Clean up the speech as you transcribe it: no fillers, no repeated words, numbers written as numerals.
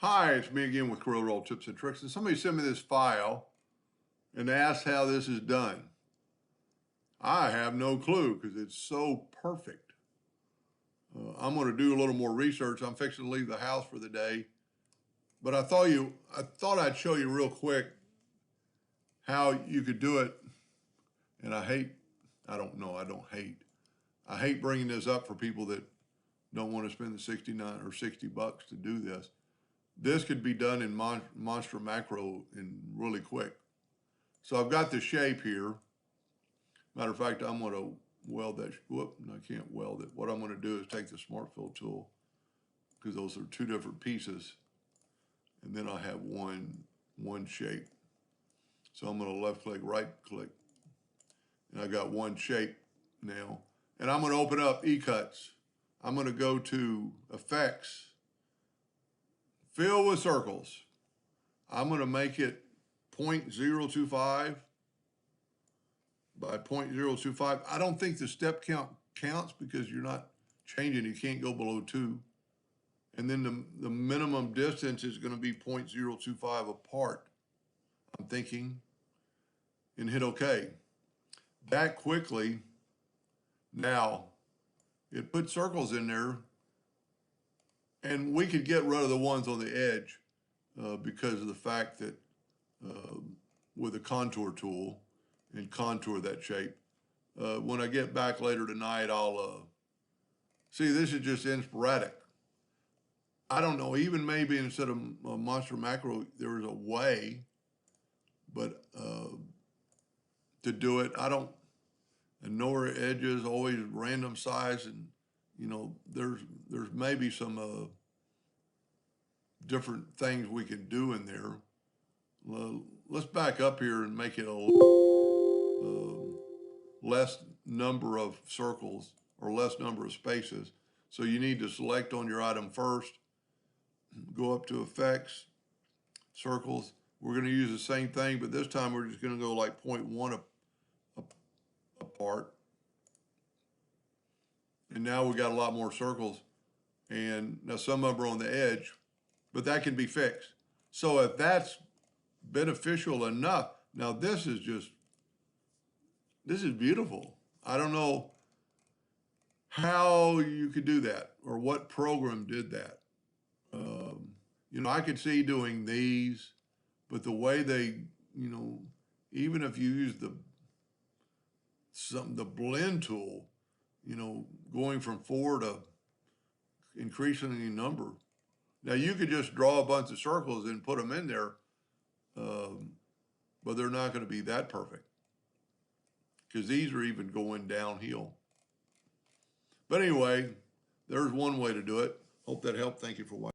Hi, it's me again with Corel Tips and Tricks. And somebody sent me this file and asked how this is done. I have no clue because it's so perfect. I'm going to do a little more research. I'm fixing to leave the house for the day, but I thought I'd show you real quick how you could do it. And I hate bringing this up for people that don't want to spend the 69 or 60 bucks to do this. This could be done in Monster Macro and really quick. So I've got the shape here. Matter of fact, I'm going to weld that. Whoop, I can't weld it. What I'm going to do is take the Smart Fill tool, because those are two different pieces, and then I have one shape. So I'm going to left click, right click, and I got one shape now. And I'm going to open up E-Cuts. I'm going to go to Effects, Fill with Circles. I'm going to make it 0.025 by 0.025. I don't think the step count counts because you're not changing. You can't go below 2. And then the minimum distance is going to be 0.025 apart, I'm thinking, and hit OK. That quickly, now, it put circles in there, and we could get rid of the ones on the edge because of the fact that with a contour tool and contour that shape. When I get back later tonight, I'll see, this is just in sporadic. I don't know, even maybe instead of Monster Macro, there is a way, but to do it, and nowhere edges, always random size, and you know, there's maybe some different things we can do in there. Let's back up here and make it a less number of circles or less number of spaces. So you need to select on your item first, go up to Effects, Circles. We're going to use the same thing, but this time we're just going to go like 0.1 apart. And now we got a lot more circles. And now some of them are on the edge, but that can be fixed. So if that's beneficial enough, now this is beautiful. I don't know how you could do that or what program did that. You know, I could see doing these, but the way they, you know, even if you use the blend tool, you know, going from 4 to increasing the number. Now you could just draw a bunch of circles and put them in there, but they're not going to be that perfect because these are even going downhill. But anyway, there's one way to do it. Hope that helped. Thank you for watching.